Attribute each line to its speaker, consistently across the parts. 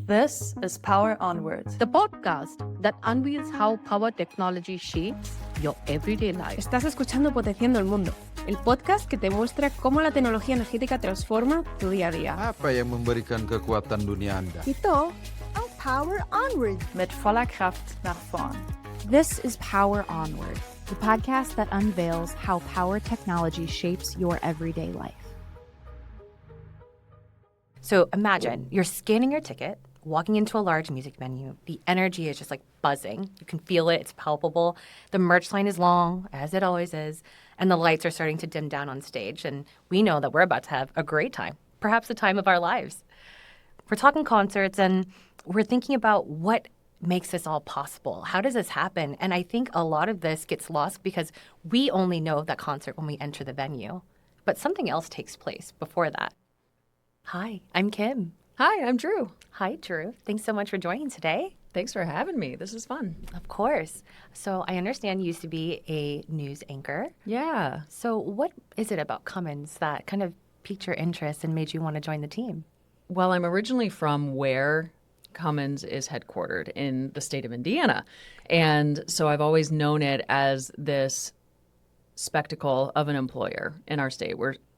Speaker 1: This is Power Onward.
Speaker 2: The podcast that unveils how power technology shapes your everyday life.
Speaker 3: Estás escuchando Potenciando el Mundo, el podcast que te muestra cómo la tecnología energética transforma tu día a día.
Speaker 4: Apa yang memberikan kekuatan dunia Anda?
Speaker 3: Ito,
Speaker 5: ang Power Onward.
Speaker 1: Mit voller Kraft nach vorn.
Speaker 6: This is Power Onward, the podcast that unveils how power technology shapes your everyday life.
Speaker 7: So imagine you're scanning your ticket, walking into a large music venue. The energy is just like buzzing. You can feel it. It's palpable. The merch line is long, as it always is, and the lights are starting to dim down on stage. And we know that we're about to have a great time, perhaps the time of our lives. We're talking concerts, and we're thinking about what makes this all possible. How does this happen? And I think a lot of this gets lost because we only know that concert when we enter the venue. But something else takes place before that. Hi, I'm Kim.
Speaker 8: Hi, I'm Drew.
Speaker 7: Hi, Drew. Thanks so much for joining today.
Speaker 8: Thanks for having me. This is fun.
Speaker 7: Of course. So I understand you used to be a news anchor.
Speaker 8: Yeah.
Speaker 7: So what is it about Cummins that kind of piqued your interest and made you want to join the team?
Speaker 8: Well, I'm originally from where Cummins is headquartered in the state of Indiana. And so I've always known it as this spectacle of an employer in our state.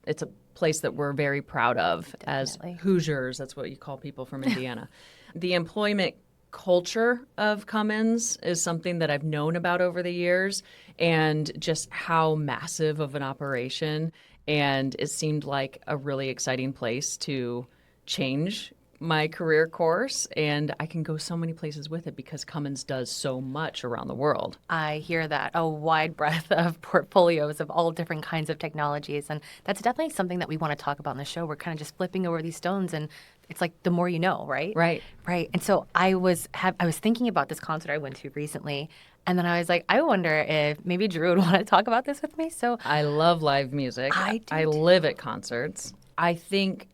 Speaker 8: It's a place that we're very proud of. Definitely. As Hoosiers. That's what you call people from Indiana. The employment culture of Cummins is something that I've known about over the years, and just how massive of an operation. And it seemed like a really exciting place to change my career course, and I can go so many places with it because Cummins does so much around the world.
Speaker 7: I hear that, a wide breadth of portfolios of all different kinds of technologies, and that's definitely something that we want to talk about in the show. We're kind of just flipping over these stones, and it's like the more you know, right?
Speaker 8: Right.
Speaker 7: And so I was thinking about this concert I went to recently, and then I was like, I wonder if maybe Drew would want to talk about this with me. So
Speaker 8: I love live music. I live at concerts. I think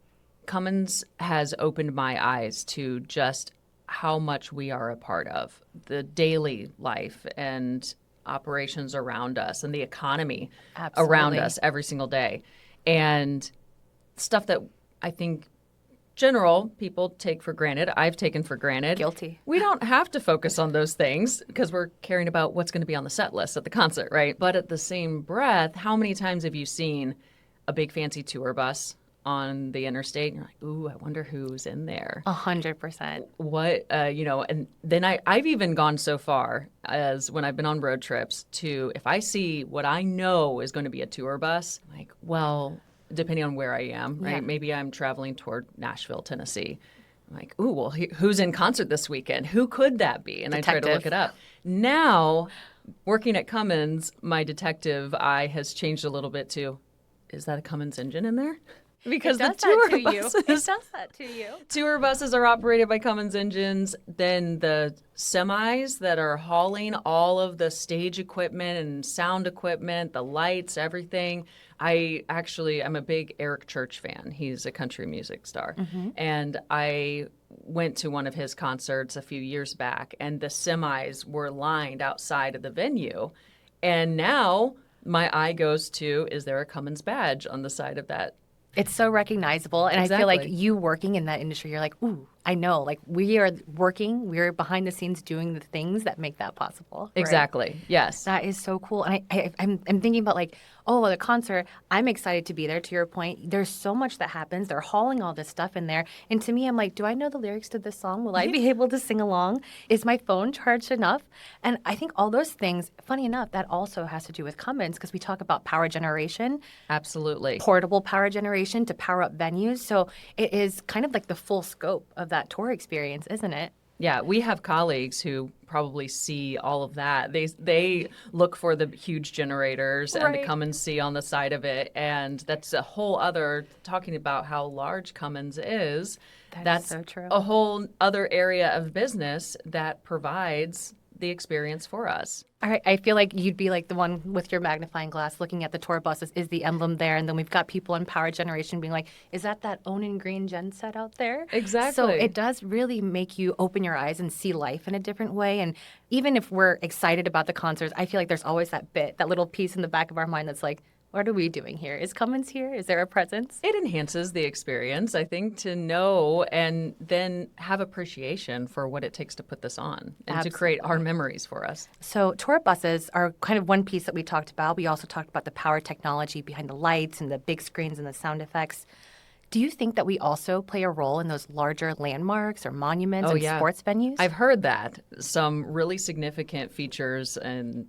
Speaker 8: Cummins has opened my eyes to just how much we are a part of the daily life and operations around us and the economy around us every single day. And stuff that I think general people take for granted. I've taken for granted.
Speaker 7: Guilty.
Speaker 8: We don't have to focus on those things because we're caring about what's going to be on the set list at the concert, right? But at the same breath, how many times have you seen a big fancy tour bus on the interstate, and you're like, ooh, I wonder who's in there.
Speaker 7: 100%.
Speaker 8: What, and then I've even gone so far as when I've been on road trips to, if I see what I know is going to be a tour bus, I'm like, well, depending on where I am, right? Yeah. Maybe I'm traveling toward Nashville, Tennessee. I'm like, ooh, well, who's in concert this weekend? Who could that be? And detective. I try to look it up. Now, working at Cummins, my detective eye has changed a little bit to, is that a Cummins engine in there? Because the tour buses,
Speaker 7: it does that to you.
Speaker 8: Tour buses are operated by Cummins engines. Then the semis that are hauling all of the stage equipment and sound equipment, the lights, everything. I'm a big Eric Church fan. He's a country music star. Mm-hmm. And I went to one of his concerts a few years back, and the semis were lined outside of the venue. And now my eye goes to, is there a Cummins badge on the side of that?
Speaker 7: It's so recognizable. And
Speaker 8: exactly.
Speaker 7: I feel like you working in that industry, you're like, ooh, I know. Like, we're behind the scenes doing the things that make that possible. Right?
Speaker 8: Exactly. Yes.
Speaker 7: That is so cool. And I'm thinking about like, the concert, I'm excited to be there, to your point. There's so much that happens. They're hauling all this stuff in there. And to me, I'm like, do I know the lyrics to this song? Will I be able to sing along? Is my phone charged enough? And I think all those things, funny enough, that also has to do with Cummins because we talk about power generation.
Speaker 8: Absolutely.
Speaker 7: Portable power generation to power up venues. So it is kind of like the full scope of that tour experience, isn't it?
Speaker 8: Yeah, we have colleagues who probably see all of that. They look for the huge generators and the Cummins C on the side of it. And that's a whole other, talking about how large Cummins is. That's
Speaker 7: so true.
Speaker 8: A whole other area of business that provides the experience for us.
Speaker 7: All right, I feel like you'd be like the one with your magnifying glass looking at the tour buses. Is the emblem there? And then we've got people in power generation being like, is that Onan Green gen set out there?
Speaker 8: Exactly.
Speaker 7: So it does really make you open your eyes and see life in a different way. And even if we're excited about the concerts, I feel like there's always that little piece in the back of our mind that's like, What are we doing here? Is Cummins here? Is there a presence?
Speaker 8: It enhances the experience, I think, to know and then have appreciation for what it takes to put this on and to create our memories for us.
Speaker 7: So tour buses are kind of one piece that we talked about. We also talked about the power technology behind the lights and the big screens and the sound effects. Do you think that we also play a role in those larger landmarks or monuments and sports venues?
Speaker 8: I've heard that. Some really significant features in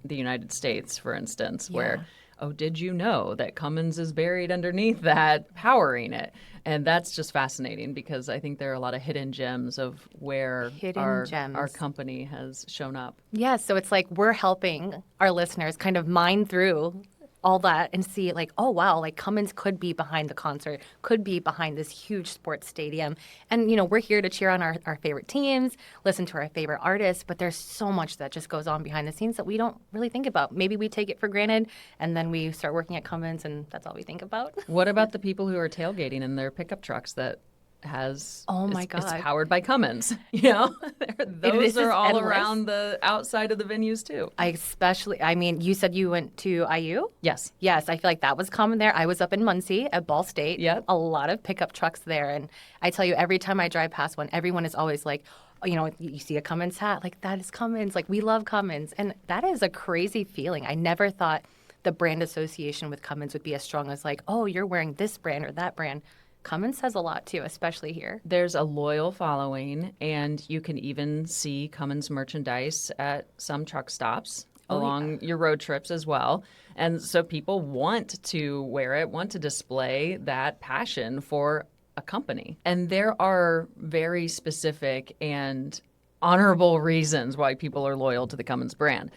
Speaker 8: the United States, for instance, where, oh, did you know that Cummins is buried underneath that, powering it? And that's just fascinating because I think there are a lot of hidden gems of where our company has shown up.
Speaker 7: Yeah, so it's like we're helping our listeners kind of mine through all that and see like, oh, wow, like Cummins could be behind the concert, could be behind this huge sports stadium. And, you know, we're here to cheer on our favorite teams, listen to our favorite artists, but there's so much that just goes on behind the scenes that we don't really think about. Maybe we take it for granted and then we start working at Cummins and that's all we think about.
Speaker 8: What about the people who are tailgating in their pickup trucks that has it's powered by Cummins? You know, those are all around the outside of the venues too.
Speaker 7: I mean, you said you went to IU?
Speaker 8: Yes.
Speaker 7: Yes, I feel like that was common there. I was up in Muncie at Ball State.
Speaker 8: Yep.
Speaker 7: A lot of pickup trucks there. And I tell you, every time I drive past one, everyone is always like, oh, you know, you see a Cummins hat, like that is Cummins. Like we love Cummins. And that is a crazy feeling. I never thought the brand association with Cummins would be as strong as like, oh, you're wearing this brand or that brand. Cummins says a lot too, especially here.
Speaker 8: There's a loyal following, and you can even see Cummins merchandise at some truck stops along your road trips as well. And so people want to wear it, want to display that passion for a company. And there are very specific and honorable reasons why people are loyal to the Cummins brand.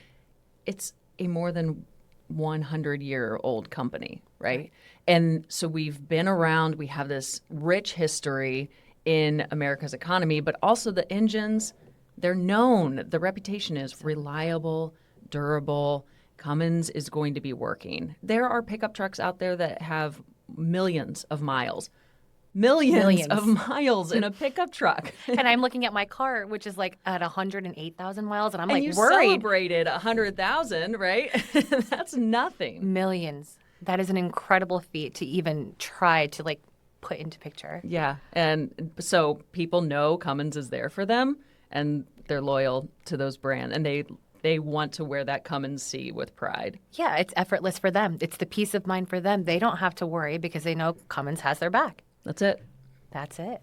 Speaker 8: It's a more than 100-year-old company, right? And so we've been around, we have this rich history in America's economy, but also the engines, they're known. The reputation is reliable, durable. Cummins is going to be working. There are pickup trucks out there that have millions of miles. Millions of miles in a pickup truck.
Speaker 7: And I'm looking at my car, which is like at 108,000 miles, and I'm
Speaker 8: and
Speaker 7: like
Speaker 8: you
Speaker 7: worried.
Speaker 8: Celebrated 100,000, right? That's nothing.
Speaker 7: Millions. That is an incredible feat to even try to like put into picture.
Speaker 8: Yeah. And so people know Cummins is there for them and they're loyal to those brands and they want to wear that Cummins C with pride.
Speaker 7: Yeah, it's effortless for them. It's the peace of mind for them. They don't have to worry because they know Cummins has their back.
Speaker 8: That's it.
Speaker 7: That's it.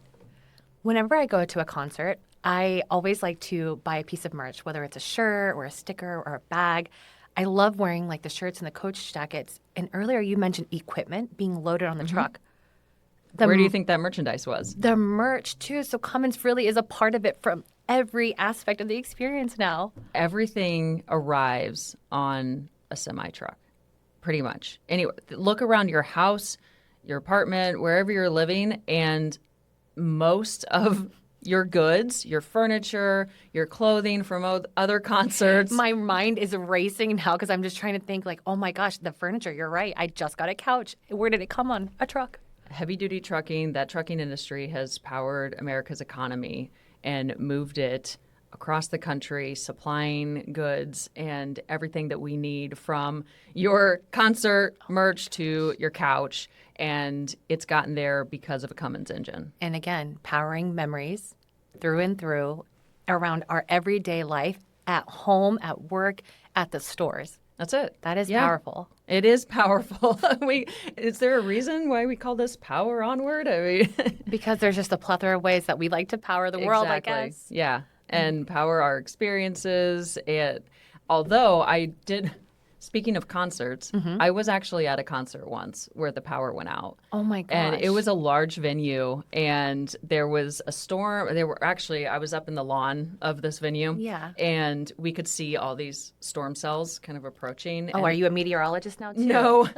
Speaker 7: Whenever I go to a concert, I always like to buy a piece of merch, whether it's a shirt or a sticker or a bag. I love wearing like the shirts and the coach jackets. And earlier you mentioned equipment being loaded on the truck.
Speaker 8: Where do you think that merchandise was?
Speaker 7: The merch too. So Cummins really is a part of it from every aspect of the experience now.
Speaker 8: Everything arrives on a semi-truck, pretty much. Anyway, look around your house, your apartment, wherever you're living, and most of your goods, your furniture, your clothing from other concerts.
Speaker 7: My mind is racing now because I'm just trying to think like, oh my gosh, the furniture, you're right. I just got a couch. Where did it come on? A truck.
Speaker 8: Heavy-duty trucking, that trucking industry has powered America's economy and moved it across the country, supplying goods and everything that we need from your concert merch to your couch. And it's gotten there because of a Cummins engine.
Speaker 7: And again, powering memories through and through around our everyday life, at home, at work, at the stores.
Speaker 8: That's it.
Speaker 7: That is powerful.
Speaker 8: It is powerful. Is there a reason why we call this Power Onward? I mean,
Speaker 7: because there's just a plethora of ways that we like to power the world, I guess.
Speaker 8: Yeah, and power our experiences. Although I did, speaking of concerts, I was actually at a concert once where the power went out.
Speaker 7: Oh my gosh.
Speaker 8: And it was a large venue, and there was a storm. I was up in the lawn of this venue.
Speaker 7: Yeah.
Speaker 8: And we could see all these storm cells kind of approaching.
Speaker 7: Oh, are you a meteorologist now too?
Speaker 8: No.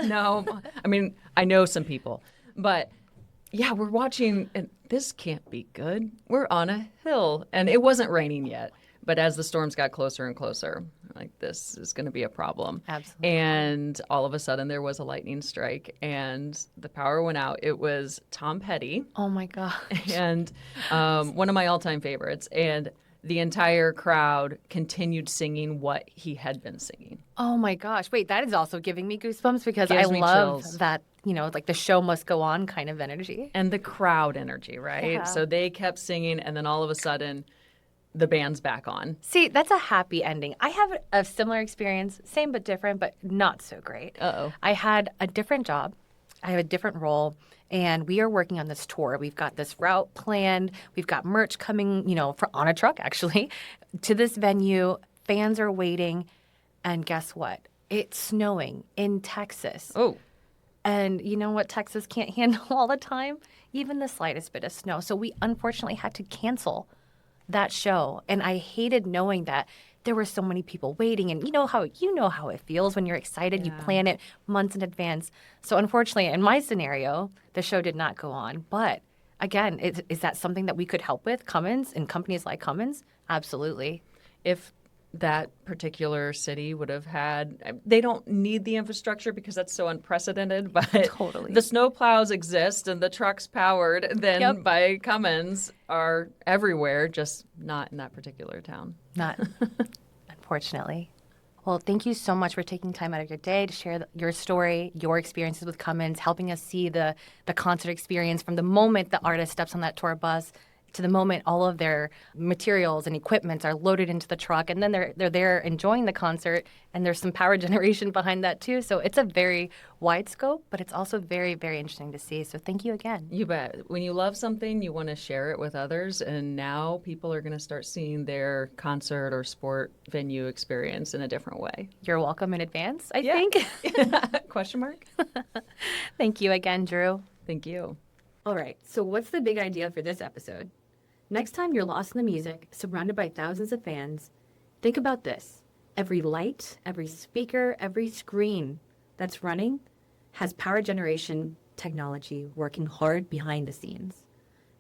Speaker 8: I mean, I know some people. But yeah, we're watching, and this can't be good. We're on a hill, and it wasn't raining yet. But as the storms got closer and closer, like, this is going to be a problem.
Speaker 7: Absolutely.
Speaker 8: And all of a sudden, there was a lightning strike, and the power went out. It was Tom Petty.
Speaker 7: Oh, my God.
Speaker 8: And one of my all-time favorites. And the entire crowd continued singing what he had been singing.
Speaker 7: Oh my gosh. Wait, that is also giving me goosebumps because I
Speaker 8: Gives me
Speaker 7: love
Speaker 8: chills.
Speaker 7: that, like the show must go on kind of energy.
Speaker 8: And the crowd energy, right?
Speaker 7: Yeah.
Speaker 8: So they kept singing, and then all of a sudden, the band's back on.
Speaker 7: See, that's a happy ending. I have a similar experience, same but different, but not so great.
Speaker 8: Uh-oh.
Speaker 7: I had a different job. I have a different role, and we are working on this tour. We've got this route planned. We've got merch coming, on a truck, actually, to this venue. Fans are waiting, and guess what? It's snowing in Texas.
Speaker 8: Oh.
Speaker 7: And you know what Texas can't handle all the time? Even the slightest bit of snow. So we unfortunately had to cancel that show. And I hated knowing that there were so many people waiting. And you know how it feels when you're excited.
Speaker 8: Yeah.
Speaker 7: You plan it months in advance. So unfortunately, in my scenario, the show did not go on. But again, is that something that we could help with? Cummins and companies like Cummins? Absolutely.
Speaker 8: If that particular city would have had, they don't need the infrastructure because that's so unprecedented, but
Speaker 7: Totally.
Speaker 8: the snow plows exist and the trucks powered then
Speaker 7: Yep.
Speaker 8: by Cummins are everywhere, just not in that particular town.
Speaker 7: Not, unfortunately. Well, thank you so much for taking time out of your day to share your story, your experiences with Cummins, helping us see the concert experience from the moment the artist steps on that tour bus to the moment all of their materials and equipment are loaded into the truck, and then they're there enjoying the concert, and there's some power generation behind that too. So it's a very wide scope, but it's also very, very interesting to see. So thank you again.
Speaker 8: You bet. When you love something, you want to share it with others, and now people are going to start seeing their concert or sport venue experience in a different way.
Speaker 7: You're welcome in advance, I
Speaker 8: Yeah.
Speaker 7: think.
Speaker 8: Question mark?
Speaker 7: Thank you again, Drew.
Speaker 8: Thank you.
Speaker 9: All right, so what's the big idea for this episode? Next time you're lost in the music, surrounded by thousands of fans, think about this. Every light, every speaker, every screen that's running has power generation technology working hard behind the scenes.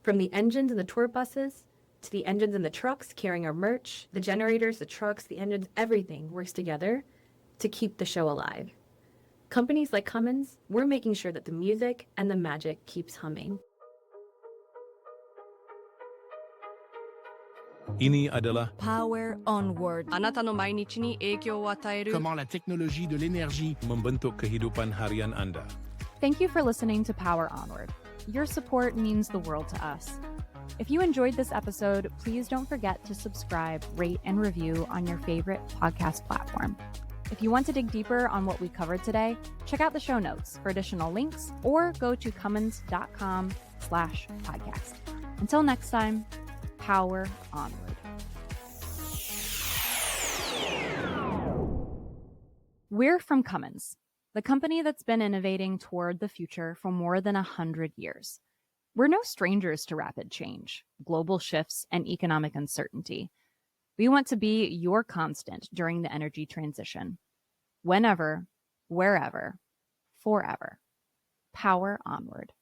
Speaker 9: From the engines in the tour buses to the engines in the trucks carrying our merch, the generators, the trucks, the engines, everything works together to keep the show alive. Companies like Cummins, we're making sure that the music and the magic keeps humming.
Speaker 10: Ini adalah
Speaker 5: Power Onward.
Speaker 3: あなたの毎日に影響を与える
Speaker 10: comment la technologie de l'énergie membentuk kehidupan harian Anda.
Speaker 6: Thank you for listening to Power Onward. Your support means the world to us. If you enjoyed this episode, please don't forget to subscribe, rate, and review on your favorite podcast platform. If you want to dig deeper on what we covered today, check out the show notes for additional links or go to cummins.com/podcast. Until next time, Power Onward. We're from Cummins, the company that's been innovating toward the future for more than 100 years. We're no strangers to rapid change, global shifts, and economic uncertainty. We want to be your constant during the energy transition. Whenever, wherever, forever. Power Onward.